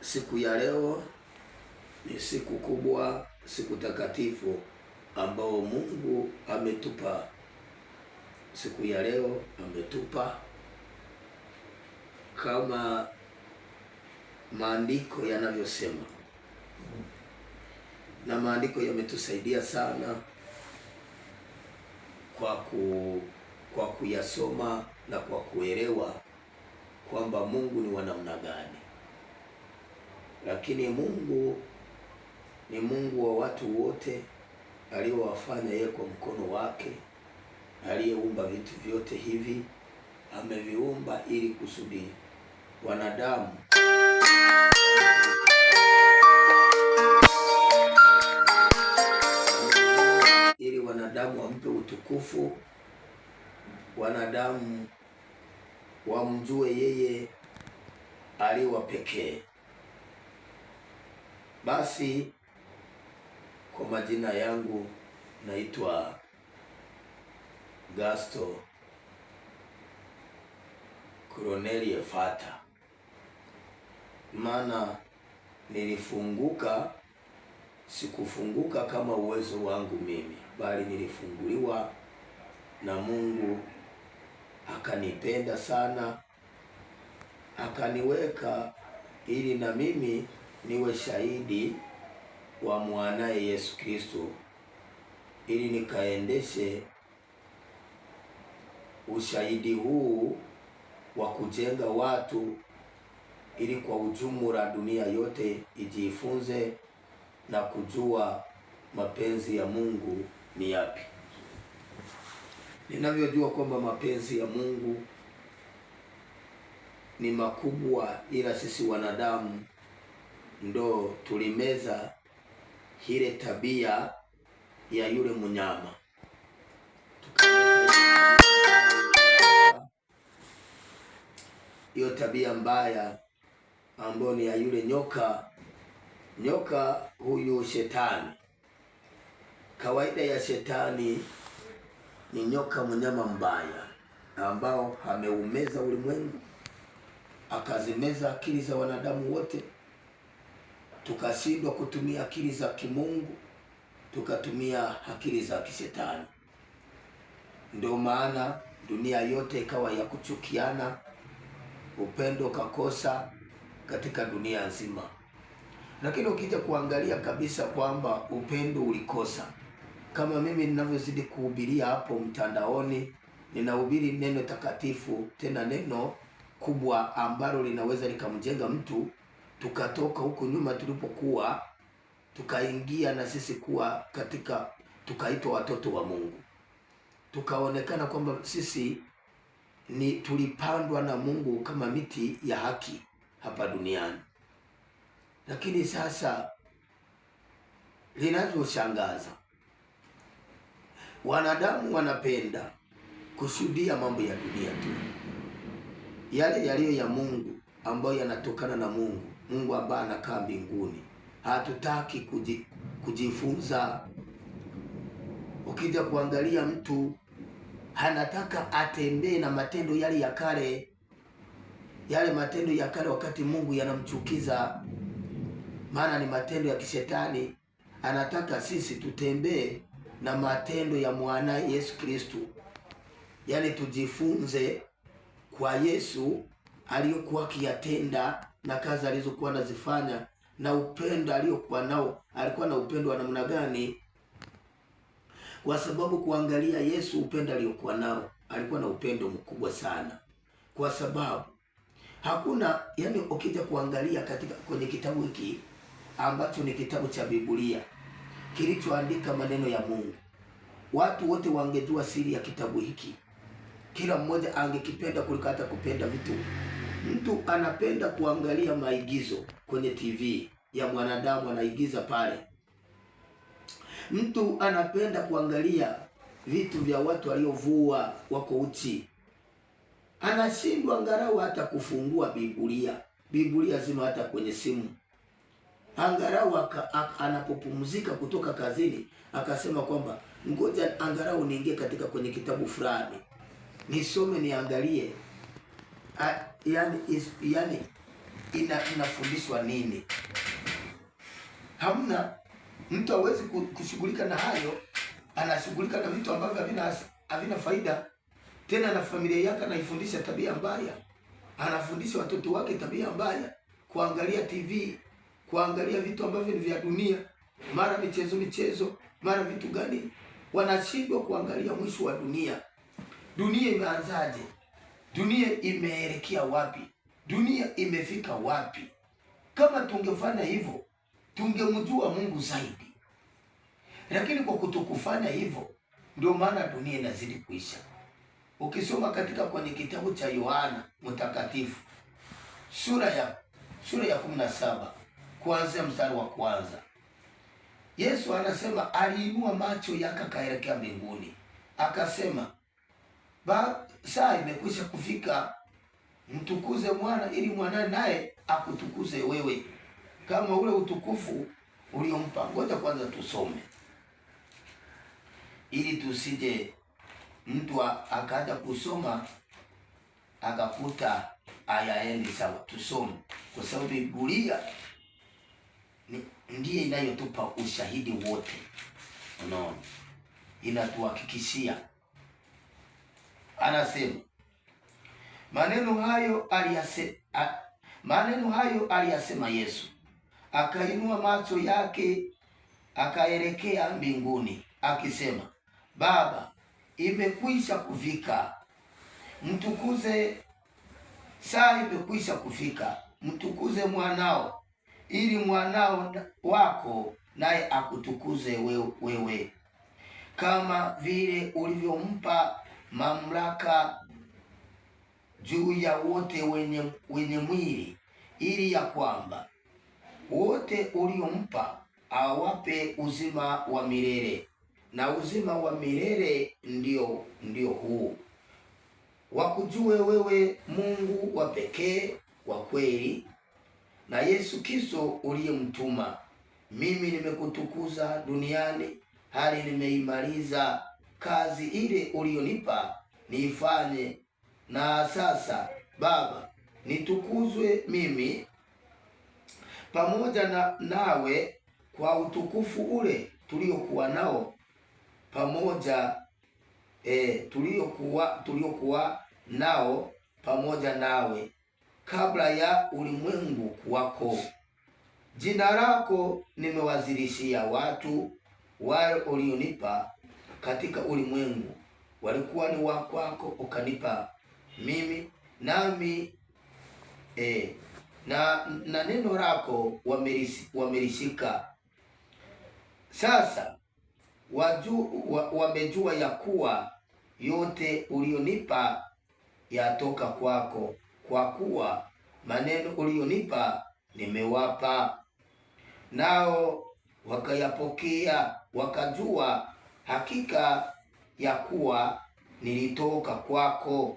Siku ya leo ni siku kubwa, siku takatifu ambao Mungu ametupa. Siku ya leo ametupa kama maandiko yanavyosema, na maandiko yametusaidia sana kwa kuyasoma na kwa kuelewa kwamba Mungu ni wa namna gani. Lakini Mungu ni Mungu wa watu wote, aliyowafanya yeye kwa mkono wake, aliyeumba vitu vyote hivi. Ameviumba ili kusudi wanadamu wampe utukufu, wanadamu wamjue yeye aliye pekee. Basi kwa majina yangu naitwa Gasto Corneille Fata, maana nilifunguka. Sikufunguka kama uwezo wangu mimi, bali nilifunguliwa na Mungu. Akanipenda sana, akaniweka ili na mimi niwe shahidi wa mwanaye Yesu Kristo, ili nikaendeshe ushahidi huu wa kujenga watu, ili kwa ujumla dunia yote ijifunze na kujua mapenzi ya Mungu ni yapi. Ninavyojua kwamba mapenzi ya Mungu ni makubwa, ila sisi wanadamu ndo tulimeza ile tabia ya yule mnyama, hiyo tabia mbaya ambayo ni ya yule nyoka. Nyoka huyu Shetani. Kawaida ya Shetani ni nyoka, mnyama mbaya ambao ameumeza ulimwengu, akazimeza akili za wanadamu wote, tukashindwa kutumia akili za kimungu, tukatumia akili za kishetani. Ndio maana dunia yote ikawa ya kuchukiana, upendo kakosa katika dunia nzima. Lakini ukija kuangalia kabisa kwamba upendo ulikosa, kama mimi ninavyozidi kuhubiria hapo mtandaoni, ninahubiri neno takatifu, tena neno kubwa ambalo linaweza likamjenga mtu, tukatoka huko nyuma tulipokuwa, tukaingia na sisi kuwa katika, tukaitwa watoto wa Mungu, tukaonekana kwamba sisi ni tulipandwa na Mungu kama miti ya haki hapa duniani. Lakini sasa linaloshangaza, wanadamu wanapenda kushuhudia mambo ya dunia tu, yale yaliyo ya Mungu ambayo yanatokana na Mungu, Mungu ambaye anakaa mbinguni. Hatutaki kujifunza. Ukija kuangalia mtu anataka atembee na matendo yale ya kale, yale matendo ya kale, wakati Mungu yanamchukiza, maana ni matendo ya kishetani. Anataka sisi tutembee na matendo ya mwanaye Yesu Kristo, yaani tujifunze kwa Yesu aliyokuwa akiyatenda na kazi alizokuwa anazifanya na upendo aliyokuwa nao. Alikuwa na upendo wa namna gani? Kwa sababu kuangalia Yesu, upendo aliyokuwa nao, alikuwa na upendo mkubwa sana, kwa sababu hakuna, yani ukija kuangalia katika kwenye kitabu hiki ambacho ni kitabu cha Biblia kilichoandika maneno ya Mungu, watu wote wangejua siri ya kitabu hiki, kila mmoja angekipenda kuliko hata kupenda vitu. Mtu anapenda kuangalia maigizo kwenye TV ya mwanadamu, anaigiza pale. Mtu anapenda kuangalia vitu vya watu waliovua, wako uchi. Anashindwa angalau hata kufungua Biblia zima hata kwenye simu. Angalau anapopumzika kutoka kazini, akasema kwamba ngoja angalau niingie katika kwenye kitabu fulani nisome, niangalie. Yani inafundishwa nini? Hamna. Mtu hawezi kushughulika na hayo, anashughulika na vitu ambavyo havina faida. Tena na familia yake anaifundisha tabia mbaya, anafundisha watoto wake tabia mbaya, kuangalia TV, kuangalia vitu ambavyo ni vya dunia, mara michezo, mara vitu gani. Wanashindwa kuangalia mwisho wa dunia. Dunia imeanzaje? Dunia imeelekea wapi? Dunia imefika wapi? Kama tungefanya hivyo, tungemjua Mungu zaidi. Lakini kwa kutokufanya hivyo, ndio maana dunia inazidi kuisha. Ukisoma katika kwenye kitabu cha Yohana Mtakatifu sura ya 17 kuanzia mstari wa kwanza, Yesu anasema aliinua macho yake akaelekea mbinguni, akasema, saa imekwisha kufika, mtukuze mwana ili mwana naye akutukuze wewe kama ule utukufu uliompa. Ngoja kwanza tusome ili tusije mtu akaja kusoma akakuta hayaendi sawa. Tusome kwa sababu Biblia ndiye inayotupa ushahidi wote. Unaona, inatuhakikishia. Anasema maneno hayo aliyasema Yesu, akainua macho yake akaelekea mbinguni, akisema, Baba, imekwisha kufika, mtukuze. Saa imekwisha kufika, mtukuze mwanao ili mwanao wako naye akutukuze wewe, kama vile ulivyompa mamlaka juu ya wote wenye mwili, ili ya kwamba wote uliompa awape uzima wa milele. Na uzima wa milele ndio huu, wakujue wewe Mungu wa pekee wa kweli, na Yesu Kristo uliyemtuma. Mimi nimekutukuza duniani, hali nimeimaliza kazi ile ulionipa niifanye. Na sasa Baba, nitukuzwe mimi pamoja nawe kwa utukufu ule tuliokuwa nao pamoja, tuliokuwa nao pamoja nawe kabla ya ulimwengu kuwako. Jina lako nimewazilishia watu wale ulionipa katika ulimwengu, walikuwa ni wa kwako, ukanipa mimi, nami na neno lako wamelishika. Sasa wamejua ya kuwa yote ulionipa yatoka kwako, kwa kuwa maneno ulionipa nimewapa, nao wakayapokea, wakajua hakika ya kuwa nilitoka kwako,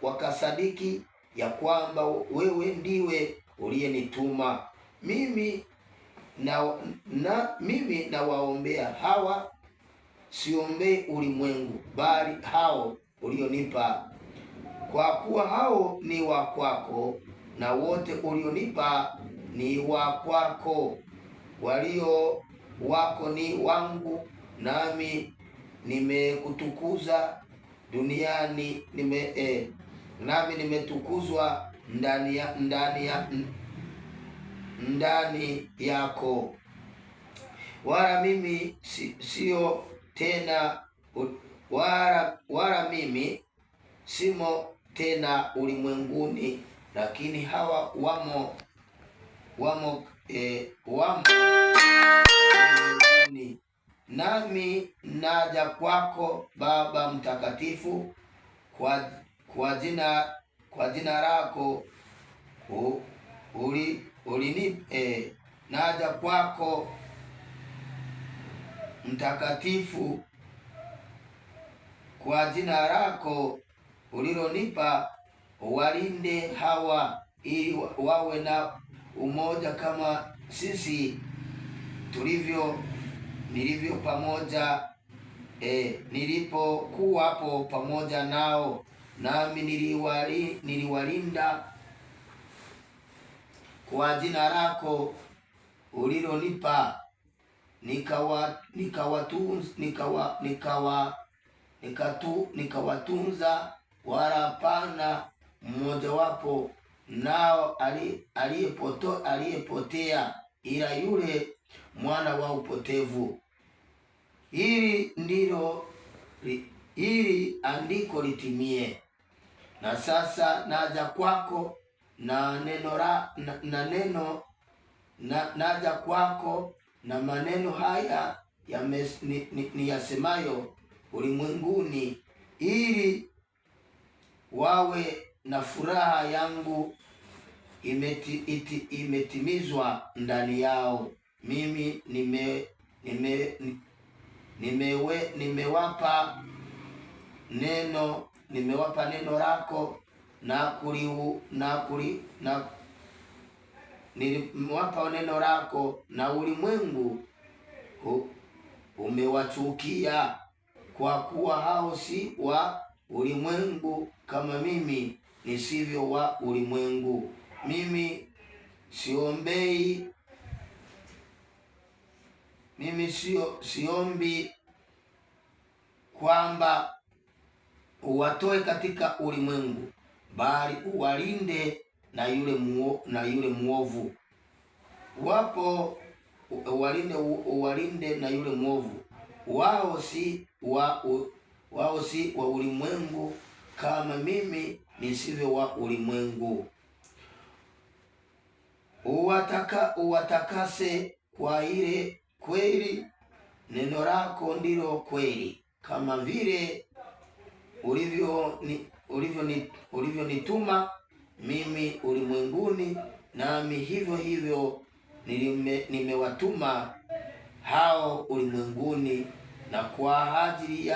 wakasadiki ya kwamba wewe ndiwe uliyenituma. Mimi nawaombea hawa, siombei ulimwengu, bali hao ulionipa, kwa kuwa hao ni wa kwako, na wote ulionipa ni wa kwako. Walio wako ni wangu, nami nimekutukuza duniani, nami nimetukuzwa ndani yako. Wala mimi sio tena, wala mimi simo tena ulimwenguni, lakini hawa wamo ulimwenguni. Nami naja kwako Baba Mtakatifu, kwa jina lako naja kwako Mtakatifu, kwa jina lako ulilonipa, walinde hawa ili wawe na umoja kama sisi nilivyo pamoja, nilipokuwa hapo pamoja nao, nami niliwalinda kwa jina lako ulilonipa, nikawatunza, wala hapana mmojawapo nao aliyepotea, ila yule mwana wa upotevu. Ili andiko litimie. Na sasa naja kwako naja kwako na maneno haya niyasemayo ulimwenguni, ili wawe na furaha yangu imetimizwa ndani yao. Mimi nimewapa neno lako nimewapa neno lako, na ulimwengu umewachukia, kwa kuwa hao si wa ulimwengu kama mimi nisivyo wa ulimwengu. Mimi siombi kwamba uwatoe katika ulimwengu, bali uwalinde na yule muovu. Uwalinde na yule muovu. Wao si wa ulimwengu kama mimi nisivyo wa ulimwengu. Uwatakase kwa ile kweli, neno lako ndilo kweli. Kama vile ulivyonituma mimi ulimwenguni, nami hivyo hivyo nimewatuma hao ulimwenguni, na kwa ajili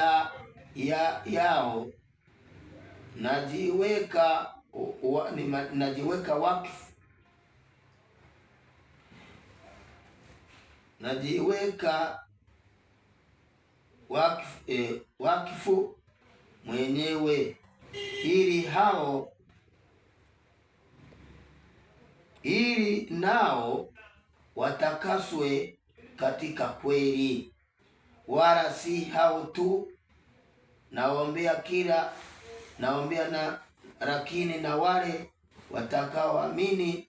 yao najiweka wakifu mwenyewe, ili nao watakaswe katika kweli. Wala si hao tu, naombea lakini na wale watakaoamini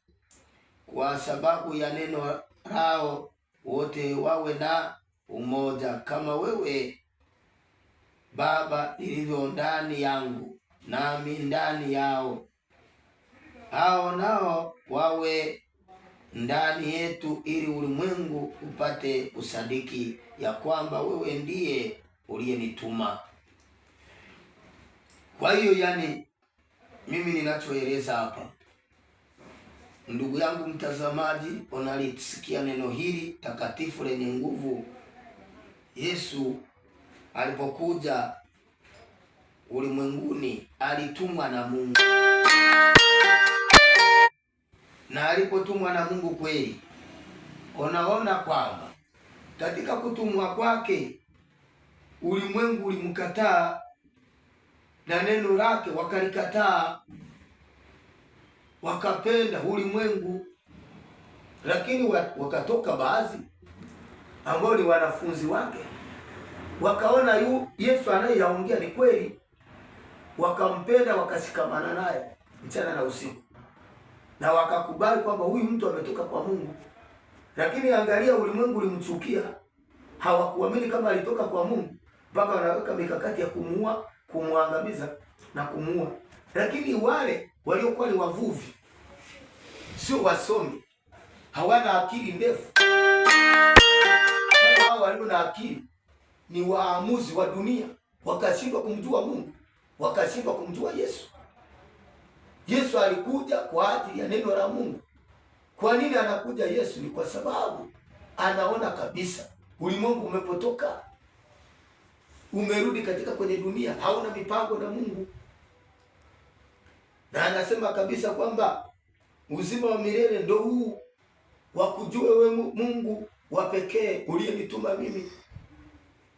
kwa sababu ya neno lao, wote wawe na umoja, kama wewe Baba nilivyo ndani yangu nami ndani yao, hao nao wawe ndani yetu, ili ulimwengu upate usadiki ya kwamba wewe ndiye uliyenituma. Kwa hiyo mimi ninachoeleza hapa, ndugu yangu mtazamaji, unalisikia neno hili takatifu lenye nguvu. Yesu alipokuja ulimwenguni alitumwa na Mungu, na alipotumwa na Mungu kweli, unaona kwamba katika kutumwa kwake ulimwengu ulimkataa na neno lake wakalikataa, wakapenda ulimwengu. Lakini wakatoka baadhi ambao ni wanafunzi wake, wakaona Yesu anayeyaongea ni kweli, wakampenda, wakashikamana naye mchana na usiku, na wakakubali kwamba huyu mtu ametoka kwa Mungu. Lakini angalia, ulimwengu ulimchukia, hawakuamini kama alitoka kwa Mungu, mpaka wanaweka mikakati ya kumuua, kumwangamiza na kumuua. Lakini wale waliokuwa ni wavuvi, sio wasomi, hawana akili ndefu, hao walio na akili ni waamuzi wa dunia, wakashindwa kumjua Mungu, wakashindwa kumjua Yesu. Yesu alikuja kwa ajili ya neno la Mungu. Kwa nini anakuja Yesu? Ni kwa sababu anaona kabisa ulimwengu umepotoka, umerudi katika kwenye dunia, hauna mipango na Mungu, na anasema kabisa kwamba uzima wa milele ndio huu, wakujue wewe Mungu wa pekee uliyenituma mimi.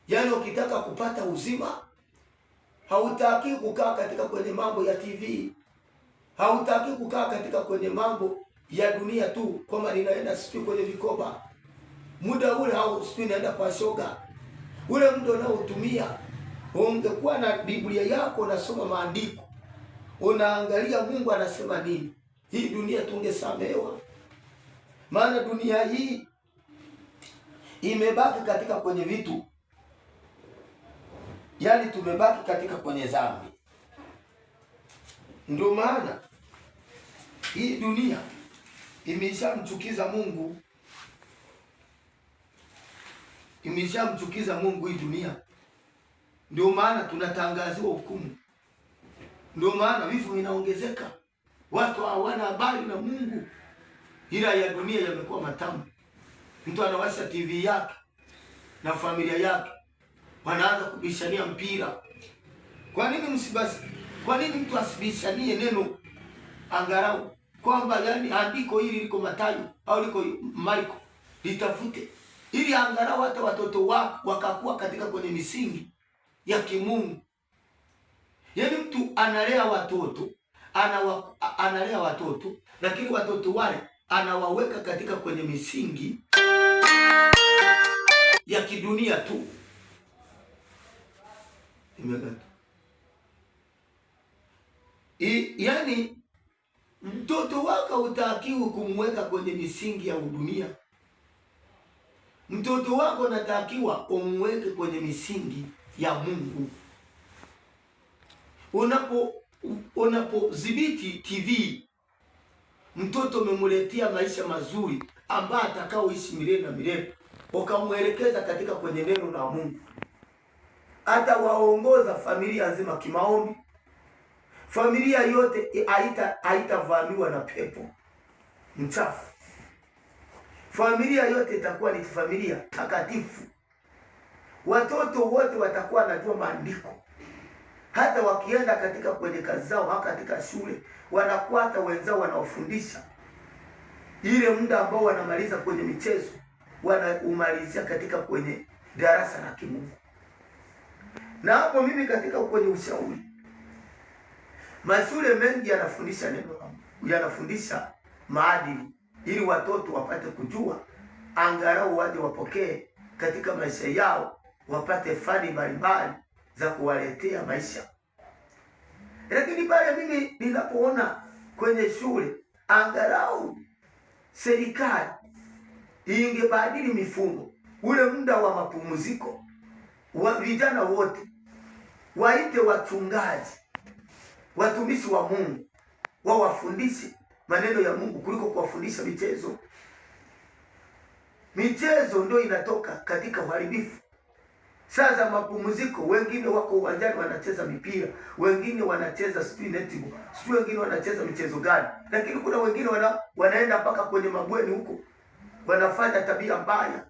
Yaani ukitaka kupata uzima, hautaki kukaa katika kwenye mambo ya TV, hautaki kukaa katika kwenye mambo ya dunia tu, kwamba ninaenda sijui kwenye vikoba, muda ule au sijui naenda kwa shoga, ule muda unaotumia ungekuwa na Biblia yako, unasoma maandiko, unaangalia Mungu anasema nini, hii dunia tungesamehewa. Maana dunia hii imebaki katika kwenye vitu, yaani tumebaki katika kwenye dhambi. Ndio maana hii dunia imeshamchukiza Mungu, imeshamchukiza Mungu hii dunia. Ndio maana tunatangaziwa hukumu, ndio maana vifo vinaongezeka, watu hawana habari na Mungu. Ila ya dunia yamekuwa matamu. Mtu anawasha TV yake na familia yake, wanaanza kubishania mpira. Kwa nini msibasi? Kwa nini mtu asibishanie neno angalau kwamba yani andiko hili liko Mathayo au liko Marko, litafute ili angalau hata watoto wako wakakuwa katika kwenye misingi ya kimungu. Yaani mtu analea watoto lakini watoto wale anawaweka katika kwenye misingi ya kidunia tu. Imegata. Yaani mtoto wako utakiwa kumweka kwenye misingi ya dunia. Mtoto wako unatakiwa umweke kwenye misingi ya Mungu. Unapodhibiti TV, mtoto umemletea maisha mazuri ambayo atakaoishi milele na milele, ukamwelekeza katika kwenye neno la Mungu, hata waongoza familia nzima kimaombi. Familia yote haitavamiwa na pepo mchafu. Familia yote itakuwa ni familia takatifu. Watoto wote watakuwa wanajua maandiko. Hata wakienda katika kwenye kazi zao au katika shule, wanakuwa hata wenzao wanaofundisha. Ile muda ambao wanamaliza kwenye michezo, wanaumalizia katika kwenye darasa la kimungu. Na hapo mimi katika kwenye ushauri, mashule mengi yanafundisha neno, yanafundisha maadili ili watoto wapate kujua, angalau waje wapokee katika maisha yao, wapate fani mbalimbali za kuwaletea maisha. Lakini pale mimi ninapoona kwenye shule, angalau serikali ingebadili mifumo, ule muda wa mapumziko wa vijana wote waite wachungaji, watumishi wa Mungu, wawafundishe maneno ya Mungu kuliko kuwafundisha michezo. Michezo ndio inatoka katika uharibifu. Sasa mapumziko, wengine wako uwanjani wanacheza mipira, wengine wanacheza netball, wengine wanacheza michezo gani, lakini kuna wengine wanaenda mpaka kwenye mabweni huko, wanafanya tabia mbaya,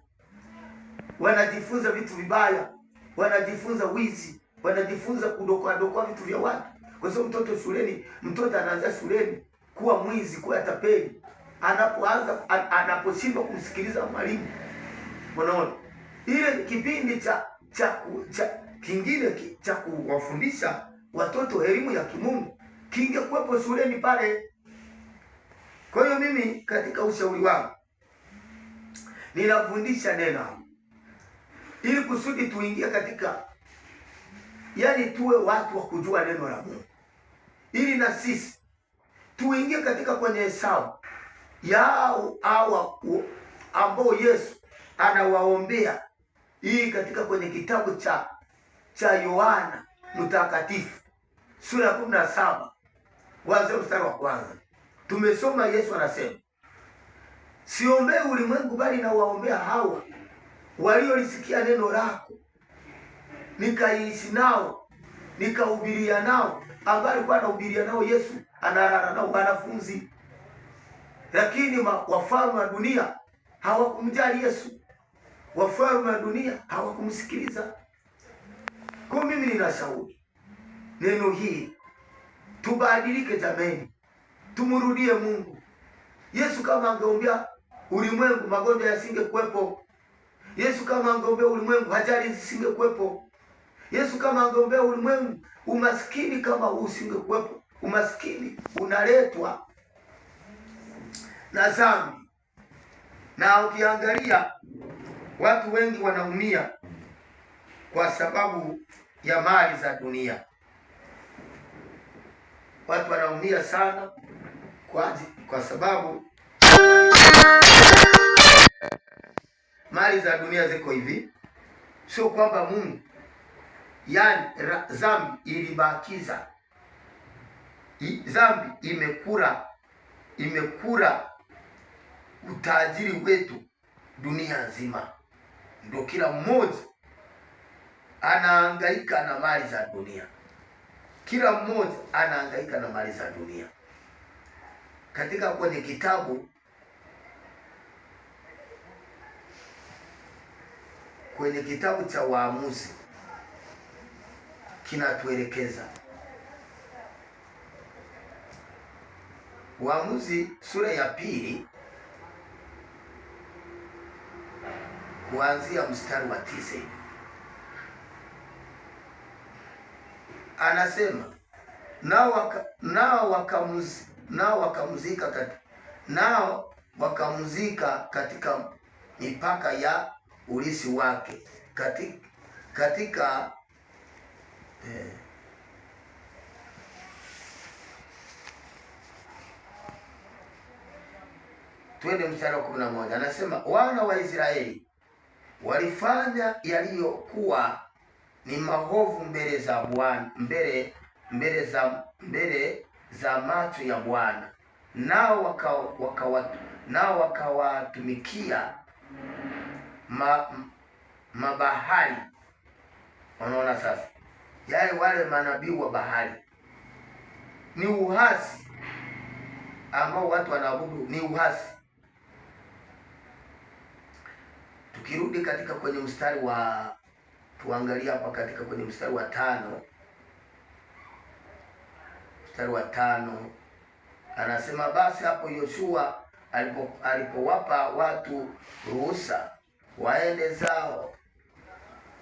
wanajifunza vitu vibaya, wanajifunza wizi, wanajifunza kudokoa vitu vya watu. Kwa sababu mtoto anaanza shuleni kuwa mwizi, kuwa tapeli anaposhindwa kumsikiliza mwalimu. Unaona? Ile kipindi kingine cha kuwafundisha watoto elimu ya kimungu kingekuwepo shuleni pale. Kwa hiyo mimi katika ushauri wangu ninafundisha neno ili kusudi tuingie katika, yani tuwe watu wa kujua neno la Mungu, ili na sisi tuingie katika kwenye hesabu yao ambao Yesu anawaombea. Hii katika kwenye kitabu cha Yohana Mtakatifu sura ya 17 kuanzia mstari wa kwanza. Tumesoma Yesu anasema, siombei ulimwengu bali nawaombea hawa waliolisikia neno lako, nikaishi nao, nikahubiria nao. Ambaye alikuwa anahubiria nao Yesu, analala nao wanafunzi. Lakini wafalme wa dunia hawakumjali Yesu. Wafalme wa dunia hawakumsikiliza. Kwa mimi ninashauri neno hili, tubadilike jameni, tumrudie Mungu. Yesu kama angeombea ulimwengu, magonjwa yasingekuwepo. Yesu kama angeombea ulimwengu, ajali zisingekuwepo. Yesu kama angeombea ulimwengu, umaskini kama usingekuwepo. Umaskini unaletwa na dhambi. Na ukiangalia watu wengi wanaumia kwa sababu ya mali za dunia. Watu wanaumia sana kwa sababu mali za dunia ziko hivi. Sio kwamba Mungu, yani dhambi ilibakiza, dhambi imekula utajiri wetu dunia nzima. Ndio kila mmoja anahangaika na mali za dunia. Kila mmoja anahangaika na mali za dunia. Katika kwenye kitabu cha Waamuzi kinatuelekeza. Waamuzi sura ya 2 kuanzia mstari wa 9. Anasema nao wakamzika katika mipaka ya ulisi wake katika twende mstari wa 11. Anasema wana wa Israeli walifanya yaliyokuwa ni maovu mbele za Bwana, mbele za macho ya Bwana, nao wakawatumikia mabahari. Unaona sasa, wale manabii wa bahari ni uhasi ambao watu wanaabudu, ni uhasi. Tukirudi katika kwenye mstari wa, tuangalia hapa katika kwenye mstari wa 5. Mstari wa 5 anasema basi hapo Yoshua alipowapa watu ruhusa waende zao,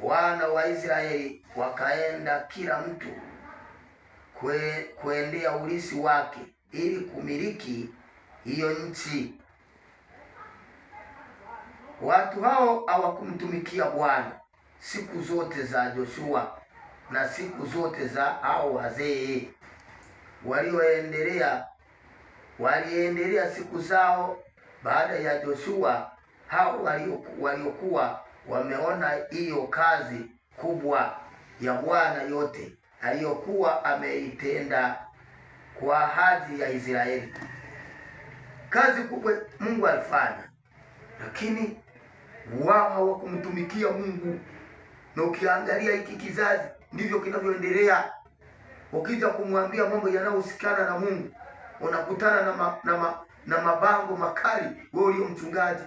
wana wa Israeli wakaenda kila mtu kuendea ulisi wake ili kumiliki hiyo nchi. Watu hao hawakumtumikia Bwana siku zote za Yoshua na siku zote za hao wazee waliendelea siku zao baada ya Yoshua. Hao waliokuwa wameona hiyo kazi kubwa ya Bwana yote aliyokuwa ameitenda kwa ahadi ya Israeli. Kazi kubwa Mungu alifanya, lakini wao hawakumtumikia Mungu. Na ukiangalia hiki kizazi ndivyo kinavyoendelea. Ukija kumwambia mambo yanayohusikana na Mungu, unakutana na mabango makali, wewe ulio mchungaji.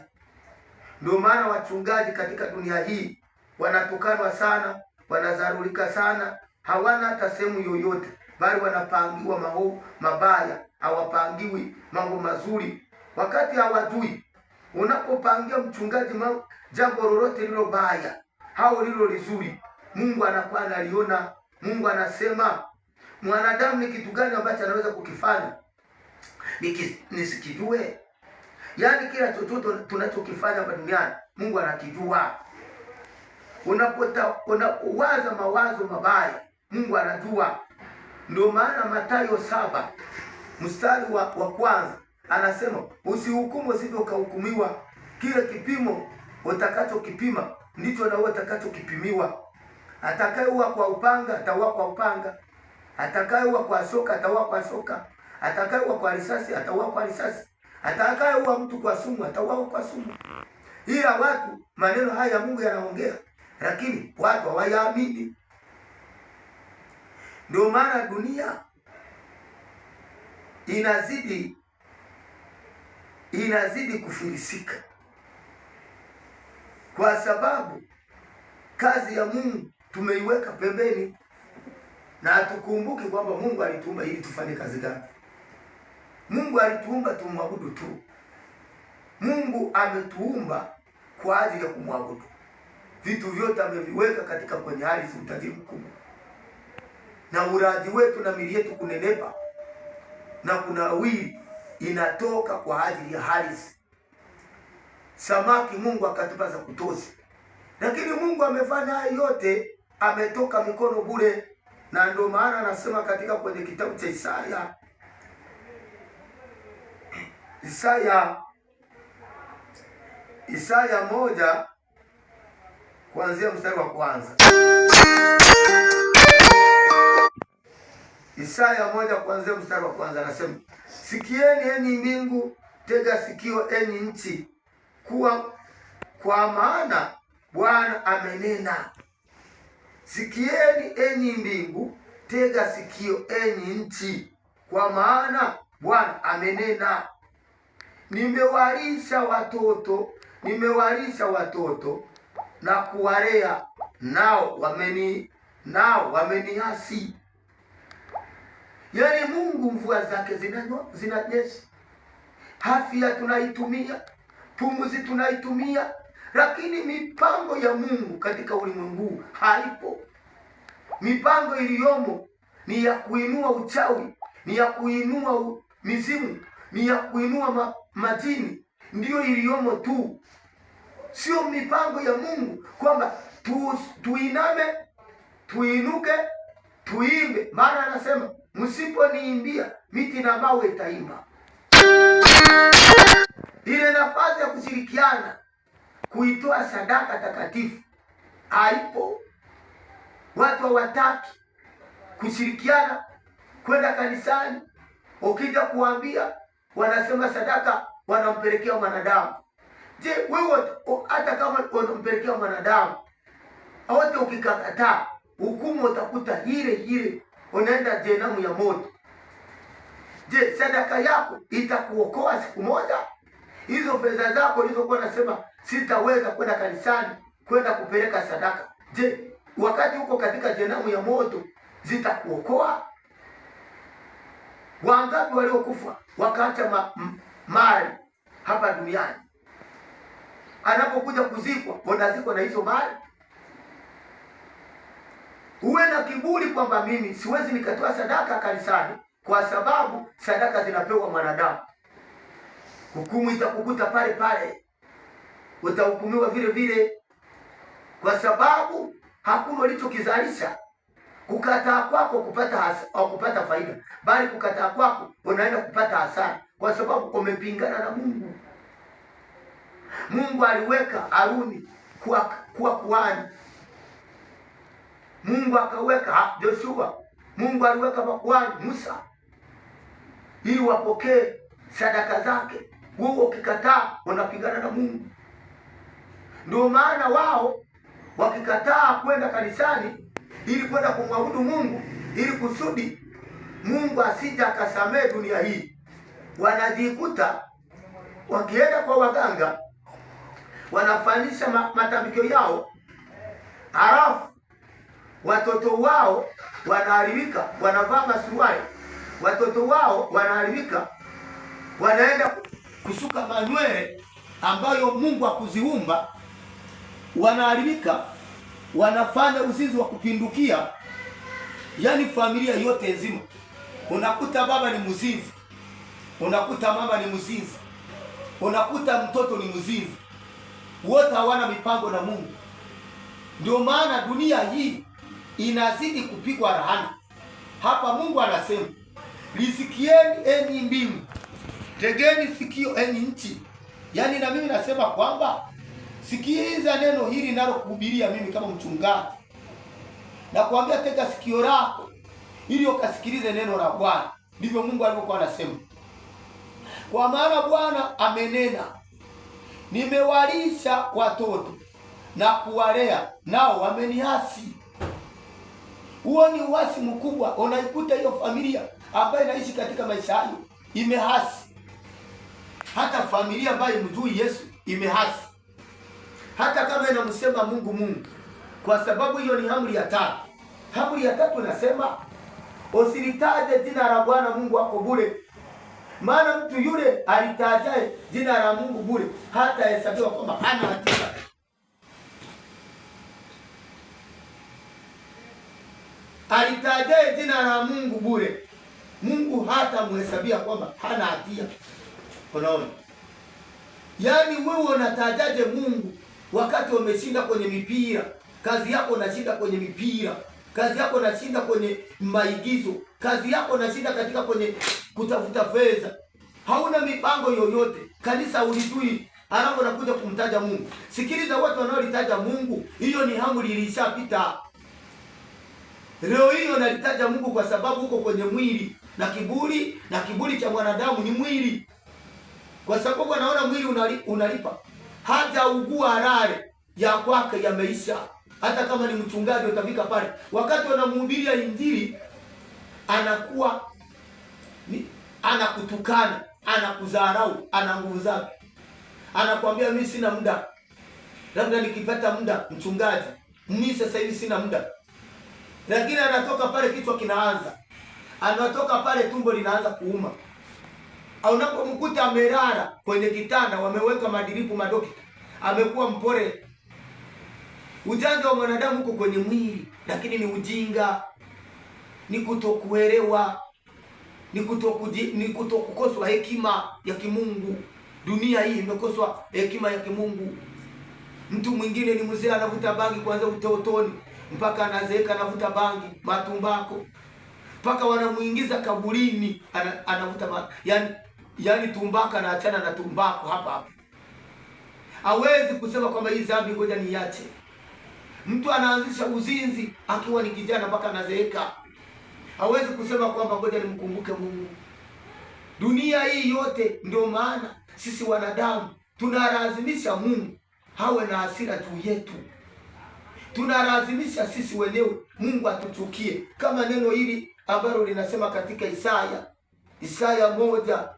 Ndio maana wachungaji katika dunia hii wanatukanwa sana, wanazarulika sana, hawana hata sehemu yoyote, bali wanapangiwa maovu mabaya, hawapangiwi mambo mazuri, wakati hawajui. Unapopangia mchungaji jambo lolote lilo baya au lilo lizuri, Mungu anakuwa analiona. Mungu anasema mwanadamu ni kitu gani ambacho anaweza kukifanya nisikijue? Yaani kila chochote tunachokifanya hapa duniani Mungu anakijua. Unapowaza mawazo mabaya Mungu anajua. Ndio maana Mathayo 7 mstari wa 1 anasema usihukumu usije ukahukumiwa. Kile kipimo utakachokipima ndicho na wewe utakachokipimiwa. Atakayeua kwa upanga ataua kwa upanga, atakayeua kwa shoka ataua kwa shoka, atakayeua kwa risasi ataua kwa risasi, atakayeua mtu kwa sumu ataua kwa sumu. Ila watu maneno haya Mungu yanaongea, lakini watu hawayaamini. Ndio maana dunia inazidi kufilisika, kwa sababu kazi ya Mungu tumeiweka pembeni, na hatukumbuki kwamba Mungu alituumba ili tufanye kazi gani. Mungu alituumba tumwabudu tu. Mungu ametuumba kwa ajili ya kumwabudu. Vitu vyote ameviweka katika kwenye hali za utajiri mkubwa, na uraji wetu na mili yetu kunenepa na kunawiri, inatoka kwa ajili ya ardhi. Samaki Mungu akatupa za kutosha, lakini Mungu amefanya hayo yote, ametoka mikono bure. Na ndio maana anasema katika kwenye kitabu cha Isaya 1 kuanzia mstari wa kwanza. Isaya 1 kuanzia mstari wa kwanza anasema, sikieni enyi mbingu, tega sikio enyi nchi, kwa maana Bwana amenena. Sikieni enyi mbingu, tega sikio enyi nchi, kwa maana Bwana amenena. Nimewalisha watoto na kuwalea, nao wameniasi. Yaani Mungu mvua zake zinanyesha, afya tunaitumia, pumzi tunaitumia, lakini mipango ya Mungu katika ulimwengu haipo. Mipango iliyomo ni ya kuinua uchawi, ni ya kuinua mizimu, ni ya kuinua majini, ndiyo iliyomo tu. Sio mipango ya Mungu kwamba tuiname, tuinuke, tuimbe. Maana anasema msiponiimbia miti na mawe itaimba. Ile nafasi ya kushirikiana kuitoa sadaka takatifu haipo. Watu hawataki kushirikiana kwenda kanisani. Ukija kuambia wanasema sadaka wanampelekea mwanadamu. Je, wewe hata kama unampelekea mwanadamu, wote ukikataa, hukumu utakuta ile unaenda jehanamu ya moto. Je, sadaka yako itakuokoa siku moja? Hizo pesa zako ulizokuwa nasema sitaweza kwenda kanisani, kwenda kupeleka sadaka, je, wakati uko katika jehanamu ya moto zitakuokoa? Wangapi waliokufa wakaacha mali hapa duniani, anapokuja kuzikwa wanazikwa na hizo mali? Uwe na kiburi kwamba mimi siwezi nikatoa sadaka kanisani kwa sababu sadaka zinapewa mwanadamu. Hukumu itakukuta pale pale, utahukumiwa vile vile, kwa sababu hakuna ulichokizalisha. Kukataa kwako kupata faida, bali kukataa kwako unaenda kupata hasara, kwa sababu umepingana na Mungu. Mungu aliweka Haruni kuwa kuhani. Mungu akaweka Joshua. Mungu aliweka makuhani Musa ili wapokee sadaka zake. Wewe ukikataa unapingana na Mungu. Ndio maana wao wakikataa kwenda kanisani ili kwenda kumwabudu Mungu, ili kusudi Mungu asije akasamehe dunia hii, wanajikuta wakienda kwa waganga, wanafanyisha matambiko yao, halafu watoto wao wanaharibika, wanavaa masuruali, watoto wao wanaharibika, wanaenda kusuka manywele ambayo Mungu hakuziumba, wanaharibika, wanafanya uzinzi wa kupindukia. Yaani familia yote nzima, unakuta baba ni mzinzi, unakuta mama ni mzinzi, unakuta mtoto ni mzinzi, wote hawana mipango na Mungu. Ndio maana dunia hii inazidi kupigwa laana. Hapa Mungu anasema, lisikieni enyi mbingu, tegeni sikio enyi nchi. Yaani na mimi nasema kwamba sikiliza neno hili nalo kuhubiria mimi kama mchungaji, na kuambia tega sikio lako ili ukasikilize neno la Bwana. Ndivyo Mungu alivyokuwa anasema, kwa maana Bwana amenena, nimewalisha watoto na kuwalea, nao wameniasi. Huo ni uasi mkubwa. Unaikuta hiyo familia ambayo inaishi katika maisha hayo imehasi. Hata familia ambayo mjui Yesu imehasi, hata kama inamsema Mungu, kwa sababu hiyo ni amri ya 3. Amri ya 3 inasema usilitaje jina la Bwana Mungu wako bure, maana mtu yule alitajaye jina la Mungu bure hata hesabiwa kwamba hana hatia. Alitajaye jina la Mungu bure Mungu hata muhesabia kwamba hana hatia. Unaona? Yaani wewe unatajaje Mungu wakati umeshinda kwenye mipira? Kazi yako unashinda kwenye mipira. Kazi yako unashinda kwenye maigizo. Kazi yako unashinda katika kwenye kutafuta fedha. Hauna mipango yoyote. Kanisa ulijui, alafu unakuja kumtaja Mungu. Sikiliza, watu wanaolitaja Mungu, hiyo ni hamu ilishapita. Leo hiyo nalitaja Mungu kwa sababu uko kwenye mwili, na kiburi cha mwanadamu ni mwili. Kwa sababu anaona mwili unalipa. Hata ugua harare ya kwake yameisha. Hata kama ni mchungaji utafika pale, wakati wanamhubiria Injili anakuwa anakutukana, anakudharau, ana nguvu zake. Anakuambia mimi sina muda. Labda nikipata muda mchungaji, mimi sasa hivi sina muda. Lakini anatoka pale kichwa kinaanza. Anatoka pale tumbo linaanza kuuma. Au unapomkuta amelala kwenye kitanda, wameweka madiripu madoki, amekuwa mpore. Ujanja wa mwanadamu uko kwenye mwili, lakini ni ujinga, ni kutokuelewa, ni kutokukoswa hekima ya kimungu. Dunia hii imekoswa hekima ya kimungu. Mtu mwingine ni mzee, anavuta bangi kuanzia utotoni mpaka anazeeka, anavuta bangi, matumbako, mpaka wanamuingiza kaburini, anavuta yani tumbaka, anaachana na tumbako hapa. Hawezi kusema kwamba hii dhambi ngoja niache. Mtu anaanzisha uzinzi akiwa ni kijana mpaka anazeeka. Hawezi kusema kwamba ngoja nimkumbuke Mungu. Dunia hii yote, ndio maana sisi wanadamu tunalazimisha Mungu hawe na hasira juu yetu. Tunalazimisha sisi wenyewe Mungu atuchukie, kama neno hili ambalo linasema katika Isaya moja.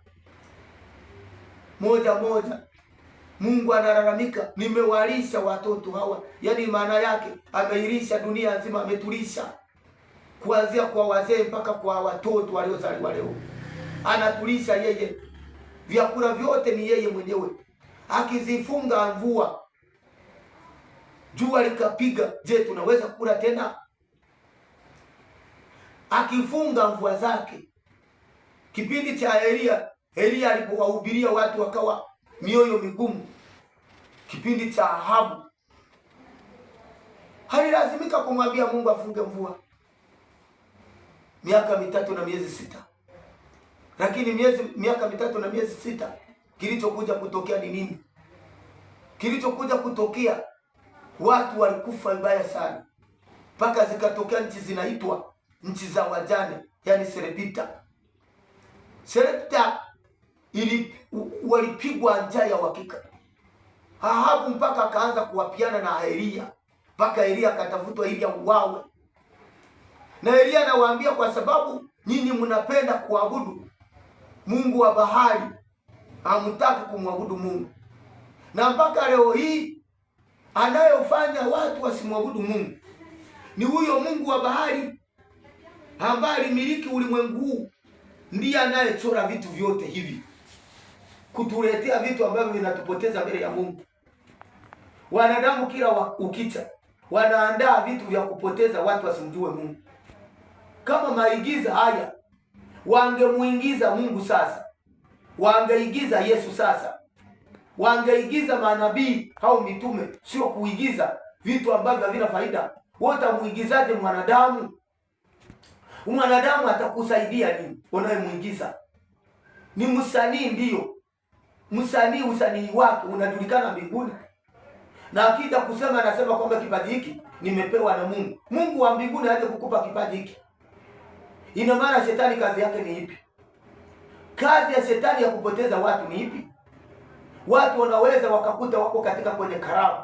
Mungu analalamika, nimewalisha watoto hawa. Yaani maana yake ameilisha dunia nzima, ametulisha kuanzia kwa wazee mpaka kwa watoto waliozaliwa leo. Anatulisha yeye. Vyakula vyote ni yeye mwenyewe. Akizifunga mvua, jua likapiga, je, tunaweza kula tena? Akifunga mvua zake. Kipindi cha Elia alipowahubiria watu wakawa mioyo migumu. Kipindi cha Ahabu halilazimika kumwambia Mungu afunge mvua miaka 3 na miezi 6. Lakini miaka 3 na miezi 6, kilichokuja kutokea ni nini? Kilichokuja kutokea, watu walikufa vibaya sana, mpaka zikatokea nchi zinaitwa nchi za wajane, yani Serepta walipigwa njaa ya uhakika. Ahabu mpaka akaanza kuwapiana na Elia, mpaka Elia akatafutwa ili auawe. Na Elia anawaambia, kwa sababu nyinyi mnapenda kuabudu mungu wa bahari, hamtaki kumwabudu Mungu. Na mpaka leo hii anayofanya watu wasimwabudu Mungu ni huyo mungu wa bahari ambaye alimiliki ulimwengu huu. Ndiye anayechora vitu vyote hivi, kutuletea vitu ambavyo vinatupoteza mbele ya Mungu. Wanadamu kila ukicha wanaandaa vitu vya kupoteza watu wasimjue Mungu. Kama maigiza haya wangemuingiza Mungu sasa, wangeigiza Yesu sasa, wangeigiza manabii au mitume, sio kuigiza vitu ambavyo havina faida. Wote muigizaje mwanadamu? Mwanadamu atakusaidia nini unayemuigiza? Ni msanii, ndio msanii, usanii wake unajulikana mbinguni, na akija kusema anasema kwamba kipaji hiki nimepewa na Mungu. Mungu wa mbinguni aje kukupa kipaji hiki? Ina maana shetani kazi yake ni ipi? Kazi ya shetani ya kupoteza watu ni ipi? Watu wanaweza wakakuta wako katika kwenye karamu,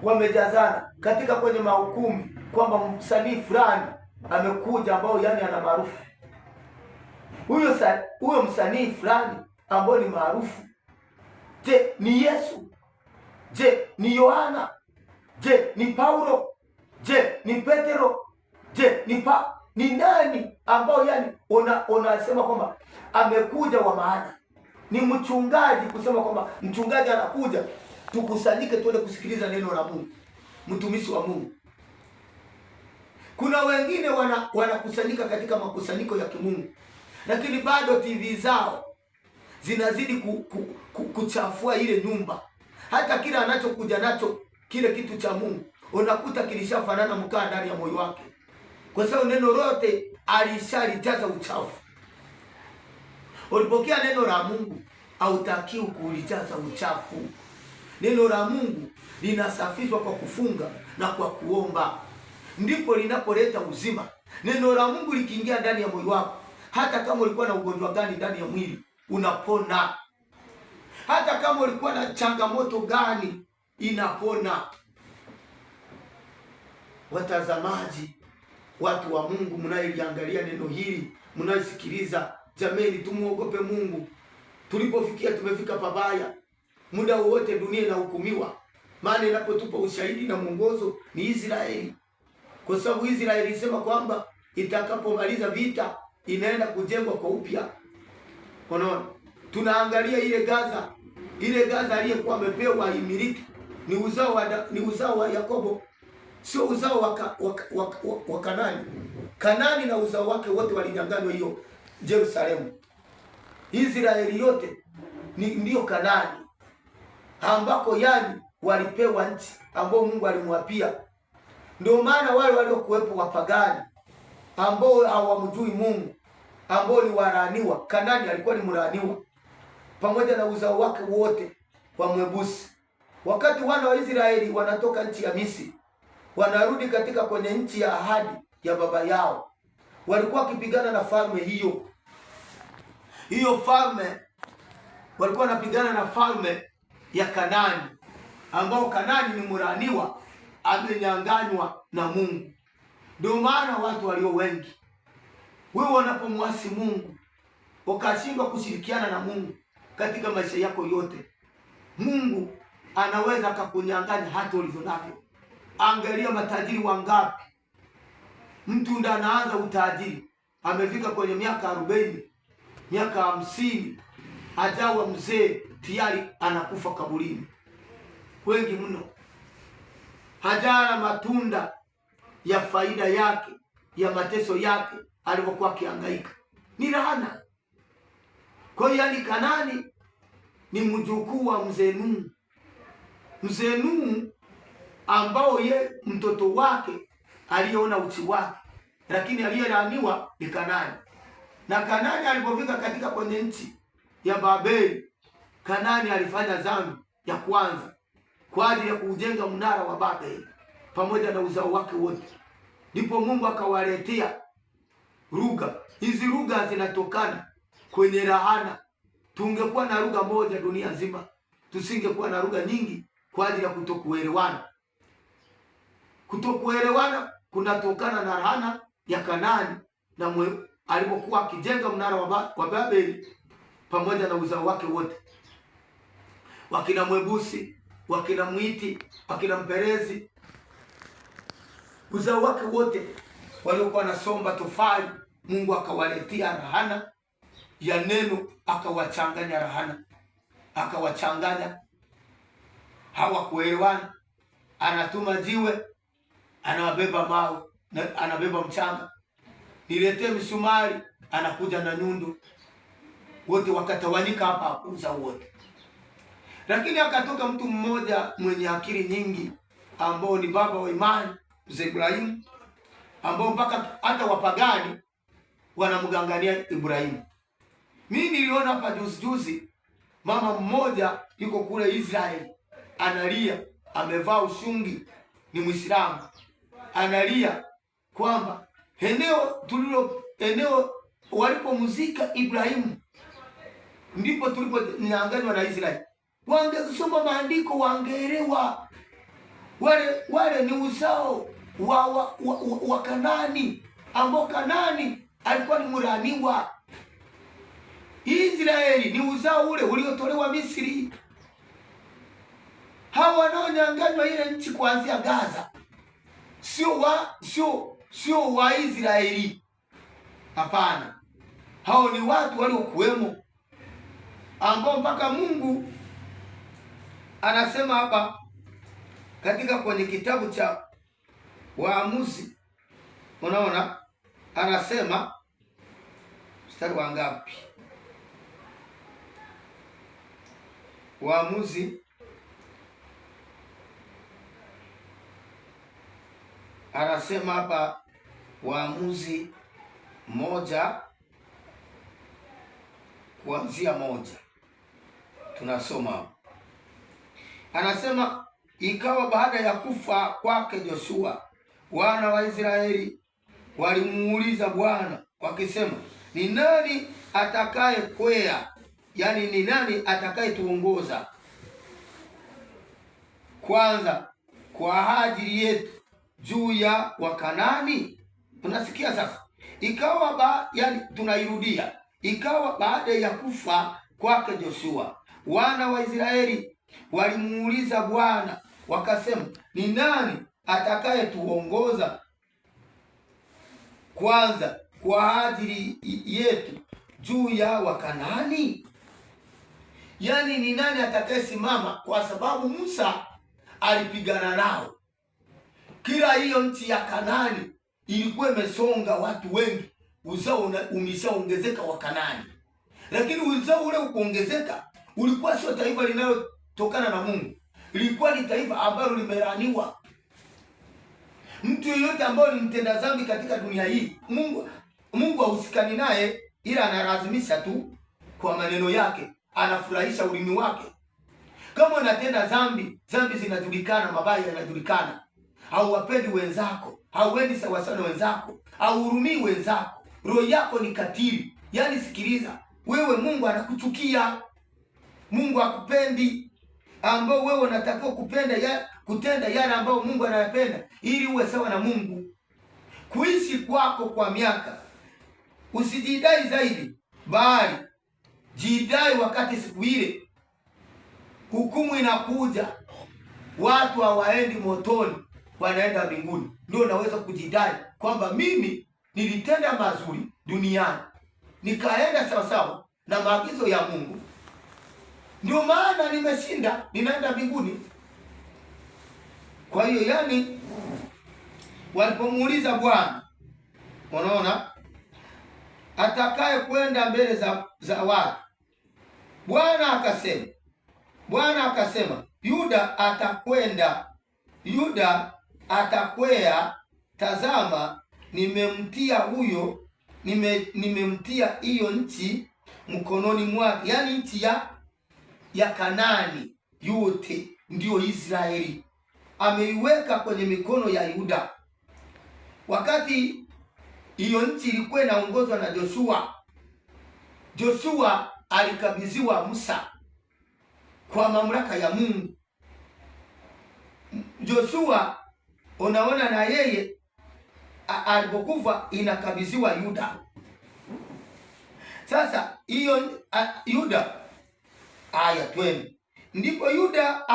wamejazana katika kwenye mahukumu kwamba msanii fulani amekuja ambao yani ana maarufu. Huyo msanii fulani ambao ni maarufu, je, ni Yesu? Je, ni Yohana? Je, ni Paulo? Je, ni Petero? Je, ni nani ambao yani unasema kwamba amekuja wa maana? Ni mchungaji kusema kwamba mchungaji anakuja tukusanyike tuende kusikiliza neno la Mungu, mtumishi wa Mungu. Kuna wengine wanakusanyika katika makusanyiko ya kimungu, lakini bado TV zao zinazidi kuchafua ile nyumba. Hata kile anachokuja nacho kile kitu cha Mungu unakuta kilishafanana mkaa ndani ya moyo wake, kwa sababu neno lote alishalijaza uchafu. Ulipokea neno la Mungu, hautakiwi kulijaza uchafu. Neno la Mungu linasafishwa kwa kufunga na kwa kuomba, ndipo linapoleta uzima. Neno la Mungu likiingia ndani ya moyo wako, hata kama ulikuwa na ugonjwa gani ndani ya mwili, unapona. Hata kama ulikuwa na changamoto gani, inapona. Watazamaji, watu wa Mungu, mnayeliangalia neno hili, mnayosikiliza, jameni, tumuogope Mungu. Tulipofikia tumefika pabaya. Muda wowote dunia inahukumiwa, maana inapotupa ushahidi na mwongozo ni Israeli, kwa sababu Israeli ilisema kwamba itakapomaliza vita inaenda kujengwa kwa upya. Unaona, tunaangalia ile Gaza aliyekuwa amepewa imiliki ni uzao wa Yakobo, sio uzao wa Kanani. Kanani na uzao wake wote walinyang'anywa hiyo Yerusalemu. Israeli yote ndiyo Kanani, ambako yani walipewa nchi ambao Mungu alimwapia. Ndio maana wale waliokuwepo wapagani ambao hawamjui Mungu, ambao ni walaaniwa. Kanani alikuwa ni mlaaniwa pamoja na uzao wake wote wa Mwebusi. Wakati wana wa Israeli wanatoka nchi ya Misri, wanarudi katika kwenye nchi ya ahadi ya baba yao, walikuwa wakipigana na falme hiyo falme walikuwa wanapigana na falme ya Kanani, ambao Kanani ni mlaaniwa, amenyanganywa na Mungu. Ndio maana watu walio wengi, wewe wanapomwasi Mungu ukashindwa kushirikiana na Mungu katika maisha yako yote, Mungu anaweza akakunyang'anya hata ulivyo navyo. Angalia matajiri wangapi, mtu ndo anaanza utajiri, amefika kwenye miaka 40, miaka 50, ajawa mzee tayari anakufa kaburini. Wengi mno hajala matunda ya faida yake, ya mateso yake alivyokuwa akihangaika. Ni laana. Kwa hiyo yani Kanani ni mjukuu wa mzee Nuhu. Mzee Nuhu ambao ye mtoto wake aliona uchi wake, lakini aliyelaaniwa ni Kanani. Na Kanani alipofika katika kwenye nchi ya Babeli, Kanani alifanya dhambi ya kwanza kwa ajili ya kujenga mnara wa Babeli pamoja na uzao wake wote. Ndipo Mungu akawaletea lugha. Hizi lugha zinatokana kwenye laana. Tungekuwa na lugha moja dunia nzima, tusingekuwa na lugha nyingi kwa ajili ya kutokuelewana. Kutokuelewana kunatokana na laana ya Kanani na alipokuwa akijenga mnara wa Babeli pamoja na uzao wake wote, wakina Mwebusi, wakina Mwiti, wakina Mperezi, uzao wake wote waliokuwa nasomba tofali. Mungu akawaletea laana ya neno, akawachanganya laana, akawachanganya, hawakuelewana. Anatuma jiwe, anawabeba mawe, anabeba mchanga. Niletee msumari, anakuja na nyundo. Wote wakatawanyika hapa uzao wote. Lakini akatoka mtu mmoja mwenye akili nyingi, ambao ni baba wa imani, mzee Ibrahimu, ambao mpaka hata wapagani wanamgangania Ibrahimu. Mimi niliona hapa juzi mama mmoja yuko kule Israeli, analia, amevaa ushungi, ni Muislamu, analia kwamba eneo walipomzika Ibrahimu ndipo tuliponyang'anywa na Israeli. Wangesoma maandiko wangeelewa. Wale ni uzao wa Kanani, ambao Kanani alikuwa ni mlaaniwa. Israeli ni uzao ule uliotolewa Misri. Hawa wanaonyang'anywa ile nchi kuanzia Gaza sio wa Israeli. Hapana. Hao ni watu waliokuwemo, ambao mpaka Mungu anasema hapa katika kwenye kitabu cha Waamuzi Unaona, anasema mstari wa ngapi? Waamuzi anasema hapa, Waamuzi 1 kuanzia 1 tunasoma hapo. Anasema ikawa baada ya kufa kwake Joshua, wana wa Israeli walimuuliza Bwana wakisema, ni nani atakaye kwea, yani ni nani atakaye tuongoza kwanza kwa ajili yetu juu ya Wakanani? Unasikia sasa? Ikawa yani tunairudia, ikawa baada ya kufa kwake Joshua, wana wa Israeli walimuuliza Bwana wakasema, ni nani atakaye tuongoza kwanza kwa ajili yetu juu ya Wakanani? Yani ni nani atakayesimama, kwa sababu Musa alipigana nao. Kila hiyo nchi ya Kanani ilikuwa imesonga watu wengi, uzao umeshaongezeka wa Kanani. Lakini uzao ule ukuongezeka, ulikuwa sio taifa linalotokana na Mungu. Lilikuwa ni taifa ambalo limelaniwa. Mtu yeyote ambaye ni mtenda dhambi katika dunia hii, Mungu hausikani naye, ila analazimisha tu kwa maneno yake, anafurahisha ulimi wake. Kama unatenda dhambi, dhambi zinajulikana, mabaya yanajulikana. Hauwapendi wenzako, hauendi sawa sawa na wenzako, hauhurumii wenzako, roho yako ni katili. Yani sikiliza, wewe Mungu anakuchukia. Mungu hakupendi, ambao wewe unatakiwa kutenda yale ambayo Mungu anayapenda ili uwe sawa na Mungu. Kuishi kwako kwa miaka, usijidai zaidi, bali jidai wakati siku ile hukumu inakuja, watu hawaendi motoni, wanaenda mbinguni. Ndio naweza kujidai kwamba mimi nilitenda mazuri duniani, nikaenda sawa sawa na maagizo ya Mungu, ndio maana nimeshinda, ninaenda mbinguni. Kwa hiyo yani walipomuuliza Bwana, unaona, atakaye kwenda mbele za watu, Bwana akasema Yuda atakwea, tazama nimemtia hiyo nchi mkononi mwake. Yani nchi ya Kanani yote, ndio Israeli, ameiweka kwenye mikono ya Yuda. Wakati hiyo nchi ilikuwa inaongozwa na Joshua alikabidhiwa Musa kwa mamlaka ya Mungu. Joshua, unaona, na yeye alipokufa inakabidhiwa Yuda. Sasa hiyo Yuda, twende. Ndipo Yuda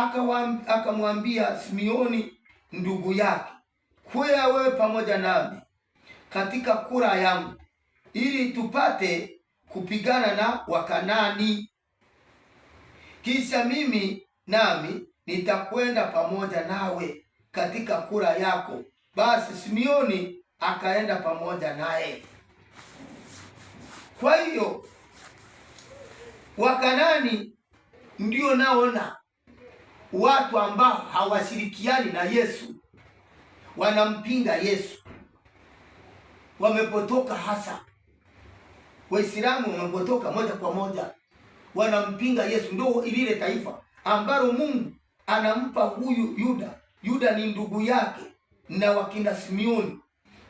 akamwambia Simeoni ndugu yake, kwea wewe pamoja nami katika kura yangu, ili tupate kupigana na Wakanani. Kisha nami nitakwenda pamoja nawe katika kura yako. Basi Simeoni akaenda pamoja naye. Kwa hiyo Wakanani ndio naona watu ambao hawashirikiani na Yesu, wanampinga Yesu, wamepotoka. Hasa Waislamu wamepotoka moja kwa moja, wanampinga Yesu. Ndio lile taifa ambalo Mungu anampa huyu Yuda. Yuda ni ndugu yake na wakina Simeoni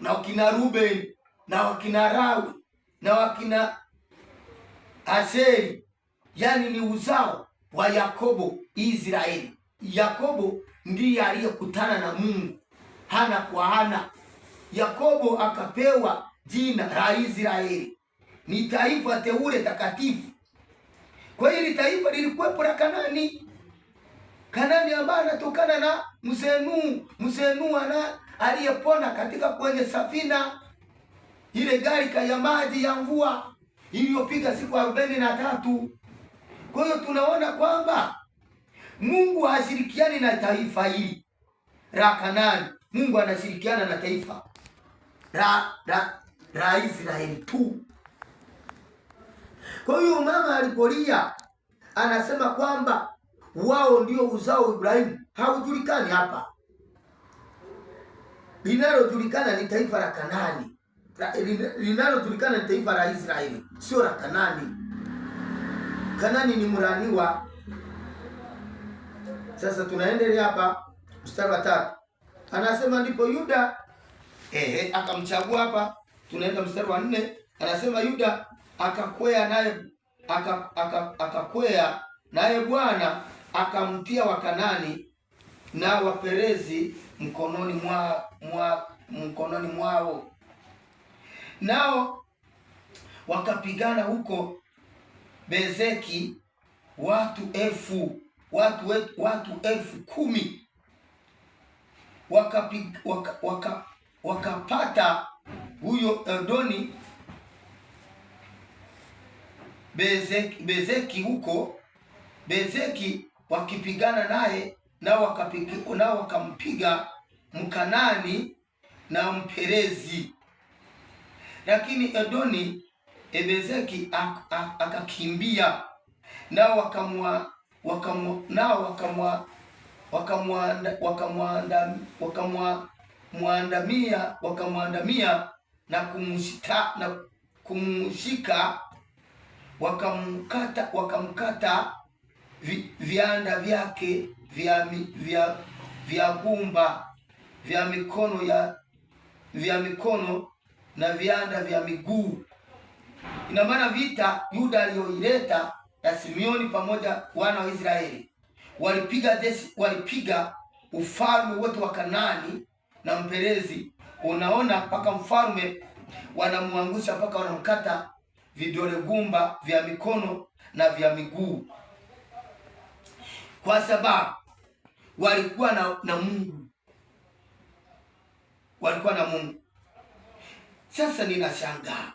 na wakina Ruben na wakina Lawi na wakina Asheri, yani ni uzao wa Yakobo, Israeli. Yakobo ndiye aliyekutana na Mungu hana kwa ana. Yakobo akapewa jina la Israeli, ni taifa teule takatifu. Kwa hiyo hili taifa lilikuwepo la Kanani ambaye anatokana na Msenu aliyepona katika kwenye safina ile gharika ya maji ya mvua iliyopiga siku 43. Kwa hiyo tunaona kwamba Mungu hashirikiani na taifa hili la Kanani. Mungu anashirikiana na taifa la Israeli tu. Kwa hiyo mama alipolia anasema kwamba wao ndio uzao wa Ibrahimu, haujulikani hapa. Linalojulikana ni taifa la Kanaani. Linalojulikana ni taifa la Israeli, sio la Kanaani. Kanaani ni mlaaniwa. Sasa tunaendelea hapa mstari wa 3. Anasema ndipo Yuda akamchagua hapa. Tunaenda mstari wa 4. Anasema Yuda akakwea naye Bwana akamtia Wakanani na Waperezi mkononi mwao, nao wakapigana huko Bezeki watu 10,000. Wakapata huyo Edoni Bezeki huko Bezeki, wakipigana naye nao wakampiga Mkanani na Mperezi. Lakini Edoni Bezeki akakimbia, nao wakamwandamia na kumshika, wakamkata vianda vyake vya gumba vya mikono na vianda vya miguu. Ina maana vita Yuda aliyoileta ya Simeoni pamoja wana wa Israeli walipiga ufalme wote wa Kanaani na Mperezi. Unaona, mpaka mfalme wanamwangusha, mpaka wanamkata vidole gumba vya mikono na vya miguu, kwa sababu walikuwa na Mungu. Walikuwa na Mungu. Sasa ninashangaa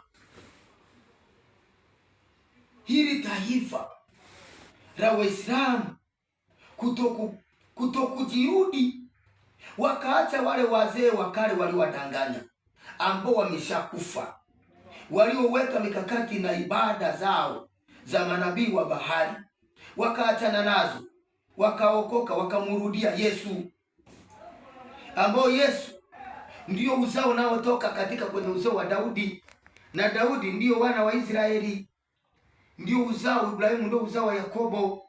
hili taifa la Waislamu kutokujirudi, wakaacha wale wazee wa kale waliwadanganya, ambao wameshakufa, walioweka mikakati na ibada zao za manabii wa bahari, wakaachana nazo, wakaokoka, wakamrudia Yesu, ambao Yesu ndio uzao unaotoka katika kwenye uzao wa Daudi, na Daudi ndio wana wa Israeli, ndio uzao Ibrahimu, ndio uzao wa Yakobo,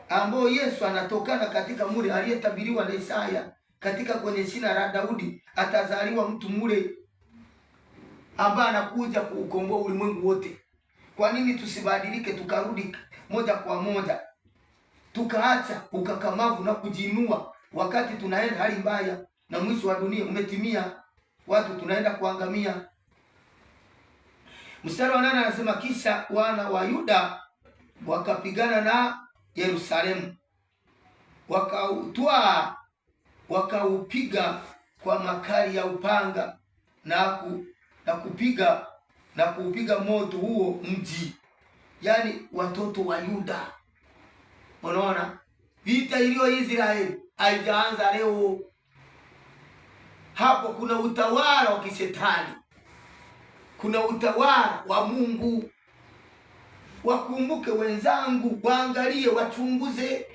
ambao Yesu anatokana katika mule aliyetabiriwa na Isaya katika kwenye shina la Daudi atazaliwa mtu mule ambaye anakuja kuukomboa ulimwengu wote. Kwa nini tusibadilike tukarudi moja kwa moja, tukaacha ukakamavu na kujinua, wakati tunaenda hali mbaya na mwisho wa dunia umetimia, watu tunaenda kuangamia. Mstari wa 8 anasema kisha wana wa Yuda wakapigana na Yerusalemu, wakaupiga kwa makali ya upanga na kuupiga moto huo mji. Yani watoto wa Yuda. Unaona, vita iliyo Israeli haijaanza leo. Hapo kuna utawala wa kishetani, kuna utawala wa Mungu. Wakumbuke wenzangu, waangalie, wachunguze.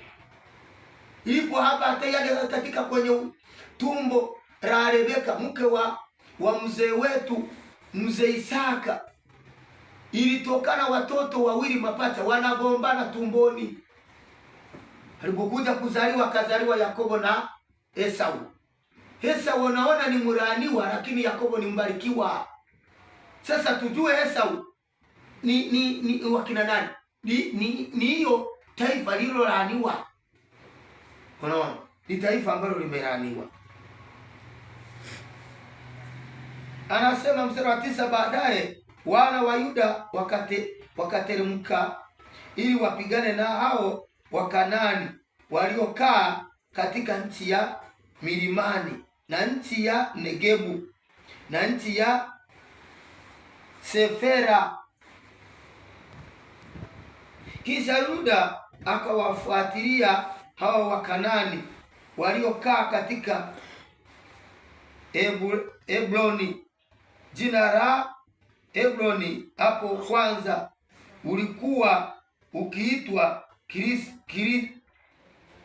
Ilipo hapa tayari katika kwenye tumbo la Rebeka, mke wa mzee wetu mzee Isaka, ilitokana watoto wawili mapacha wanagombana tumboni. Alipokuja kuzaliwa, kazaliwa Yakobo na Esau. Esau unaona ni mlaaniwa, lakini Yakobo ni mbarikiwa. Sasa tujue Esau ni wakina nani? Ni hiyo taifa lililolaaniwa. Unaona? Ni taifa ambalo limelaaniwa. Anasema mstari wa 9, baadaye wana wa Yuda wakateremka ili wapigane na hao Wakanani waliokaa katika nchi ya milimani na nchi ya Negebu na nchi ya Sefera. Kisha Yuda akawafuatilia hao Wakanani waliokaa katika Hebroni Jina la Hebroni hapo kwanza ulikuwa ukiitwa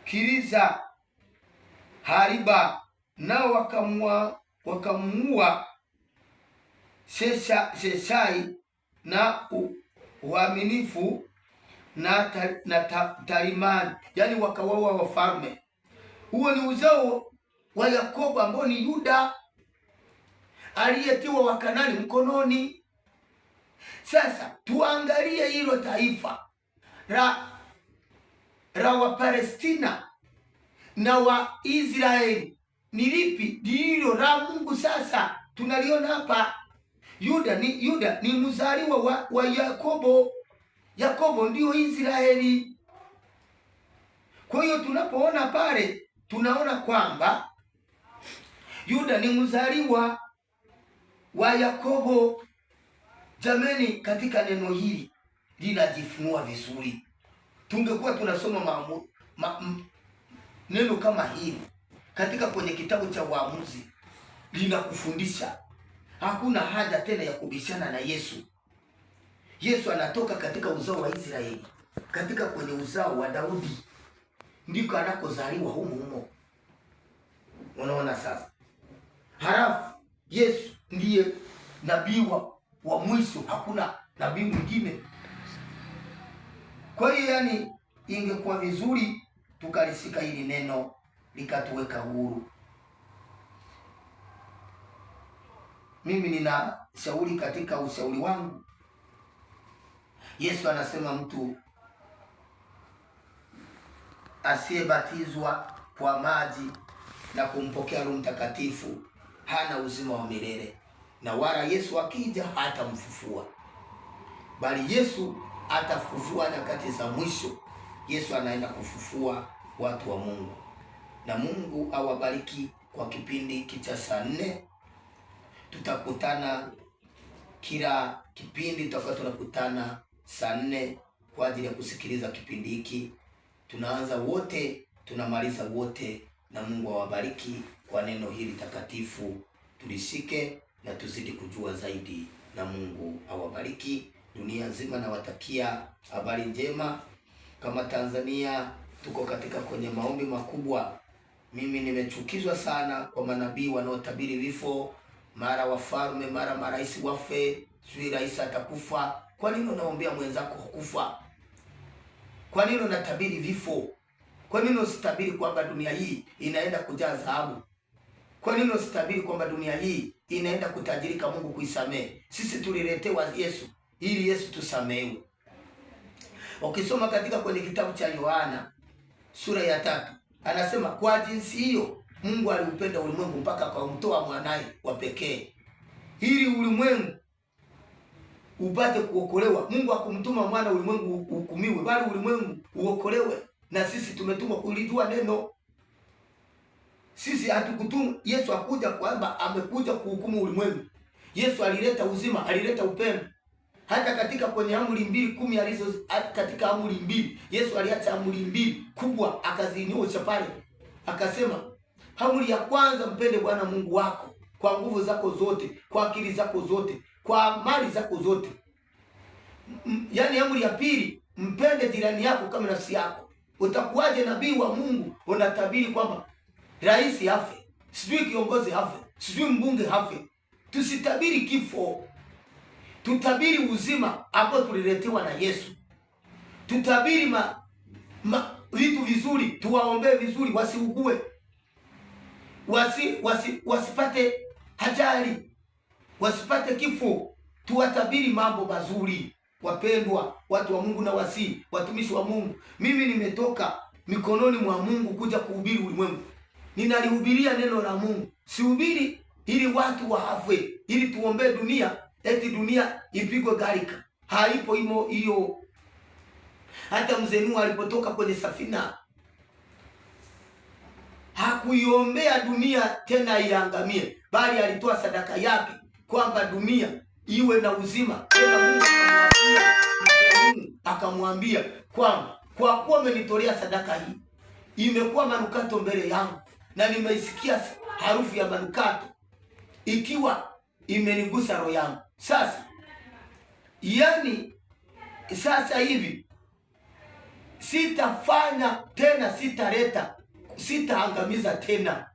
Kiriza Hariba, nao wakamuua Sheshai na uaminifu na Talimani, yani wakawaua wafalme. Huo ni uzao wa Yakobo ambao ni Yuda aliyetiwa Wakanani mkononi. Sasa tuangalie hilo taifa la Wapalestina na Waisraeli ni lipi? Ndilo la Mungu. Sasa tunaliona hapa, Yuda ni mzaliwa wa Yakobo. Yakobo ndio Israeli. Kwa hiyo tunapoona pale tunaona kwamba Yuda ni mzaliwa wa Yakobo. Jameni, katika neno hili linajifunua vizuri. Tungekuwa tunasoma neno kama hili katika kwenye kitabu cha Waamuzi, linakufundisha hakuna haja tena ya kubishana na Yesu. Yesu anatoka katika uzao wa Israeli, katika kwenye uzao wa Daudi, ndiko anakozaliwa humo. Unaona sasa? Halafu Yesu ndiye nabii wa mwisho, hakuna nabii mwingine. Kwa hiyo yani, ingekuwa vizuri tukalishika hili neno likatuweka huru. Mimi nina shauri katika ushauri wangu. Yesu anasema mtu asiyebatizwa kwa maji na kumpokea Roho Mtakatifu hana uzima wa milele, na wala Yesu akija hatamfufua, bali Yesu atafufua nyakati za mwisho. Yesu anaenda kufufua watu wa Mungu. Na Mungu awabariki kwa kipindi hiki cha saa 4. Tutakutana kila kipindi, tutakuwa tunakutana saa 4 kwa ajili ya kusikiliza kipindi hiki. Tunaanza wote, tunamaliza wote, na Mungu awabariki kwa neno hili takatifu. Tulishike na tuzidi kujua zaidi, na Mungu awabariki dunia nzima. Nawatakia habari njema. Kama Tanzania tuko katika kwenye maombi makubwa. Mimi nimechukizwa sana kwa manabii wanaotabiri vifo, mara wafalme, mara marais wafe, sui rais atakufa. Kwa nini unaombea mwenzako kufa? Kwa nini unatabiri vifo? Kwa nini usitabiri kwamba dunia hii inaenda kujaa dhahabu? Kwa nini usitabiri kwamba dunia hii inaenda kutajirika, Mungu kuisamehe? Sisi tuliletewa Yesu ili Yesu tusamehewe. Ukisoma katika kwenye kitabu cha Yohana sura ya 3, anasema kwa jinsi hiyo Mungu aliupenda ulimwengu mpaka akamtoa mwanae wa pekee ili ulimwengu upate kuokolewa. Mungu hakumtuma mwana ulimwengu uhukumiwe, bali ulimwengu uokolewe. Na sisi tumetumwa kulijua neno. Sisi hatukutumwa. Yesu hakuja kwamba amekuja kuhukumu ulimwengu. Yesu alileta uzima, alileta upendo. Hata katika kwenye amri 2:10 alizo, katika amri 2 Yesu aliacha amri 2 kubwa akazinyosha pale. Akasema amri ya kwanza, mpende Bwana Mungu wako kwa nguvu zako zote, kwa akili zako zote, kwa mali zako zote. Yaani amri ya pili, mpende jirani yako kama nafsi yako. Utakuwaje nabii wa Mungu unatabiri kwamba rais afe, sijui kiongozi afe, sijui mbunge afe? Tusitabiri kifo, tutabiri uzima ambao tuliletewa na Yesu. Tutabiri vitu vizuri, tuwaombee vizuri, wasiugue, wasipate ajali, wasipate kifo. Tuwatabiri mambo mazuri. Wapendwa watu wa Mungu na watumishi wa Mungu, mimi nimetoka mikononi mwa Mungu kuja kuhubiri ulimwengu. Ninalihubiria neno la Mungu. Sihubiri ili watu wafe, ili tuombee dunia eti dunia ipigwe gharika. Haipo hiyo. Hata mzee Nuhu alipotoka kwenye safina hakuiombea dunia tena iangamie, bali alitoa sadaka yake kwamba dunia iwe na uzima. Tena Mungu akamwambia kwamba kwa kuwa umenitolea sadaka hii, imekuwa manukato mbele yangu, na nimeisikia harufu ya manukato ikiwa imenigusa roho yangu. Sasa yani sasa hivi sitafanya tena, sitaangamiza tena.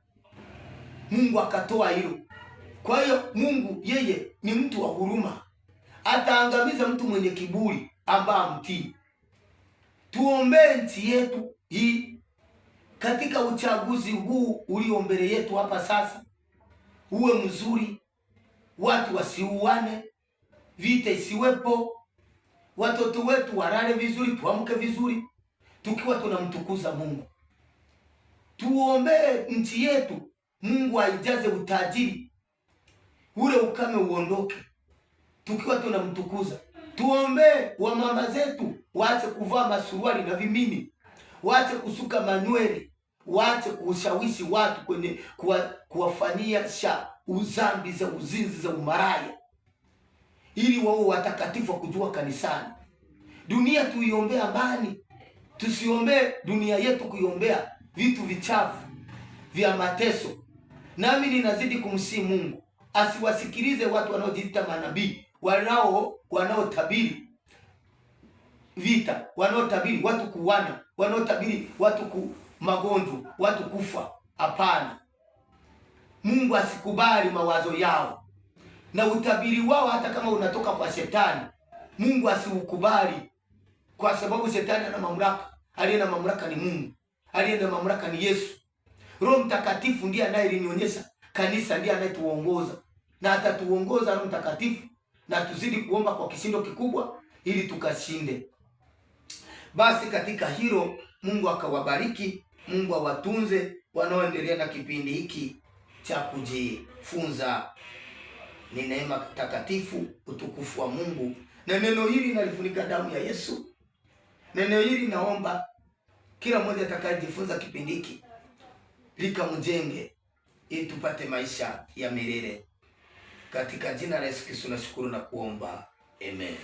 Mungu akatoa hilo. Kwa hiyo Mungu yeye ni mtu wa huruma, ataangamiza mtu mwenye kiburi ambaye mtii. Tuombee nchi yetu hii katika uchaguzi huu ulio mbele yetu hapa sasa, uwe mzuri, watu wasiuane, vita isiwepo, watoto wetu walale vizuri, tuamke vizuri, tukiwa tunamtukuza Mungu. Tuombee nchi yetu, Mungu aijaze utajiri, ule ukame uondoke, tukiwa tunamtukuza. Tuombee wamama zetu waache kuvaa masuruali na vimini, waache kusuka manywele, waache kushawishi watu kwenye kuwafanyia uzambi za uzinzi za umaraya, ili wao watakatifu kujua kanisani. Dunia tuiombea amani, tusiombee dunia yetu kuiombea vitu vichafu vya mateso. Nami ninazidi kumsihi Mungu asiwasikilize watu wanaojiita manabii, wanaotabiri vita, wanaotabiri watu kuwana, wanaotabiri watu magonjwa, watu kufa. Hapana, Mungu asikubali mawazo yao na utabiri wao, hata kama unatoka kwa shetani. Mungu asiukubali, kwa sababu shetani ana mamlaka. Aliye na mamlaka ni Mungu, aliye na mamlaka ni Yesu. Roho Mtakatifu ndiye anayenionyesha kanisa, ndiye anayetuongoza na atatuongoza Roho Mtakatifu, na tuzidi kuomba kwa kishindo kikubwa ili tukashinde. Basi katika hilo Mungu akawabariki, Mungu awatunze wanaoendelea na kipindi hiki cha kujifunza. Ni neema takatifu, utukufu wa Mungu, na neno hili nalifunika damu ya Yesu. Neno hili naomba kila mmoja atakayejifunza kipindi hiki likamjenge, ili tupate maisha ya milele. Katika jina la Yesu Kristo nashukuru na kuomba. Amen.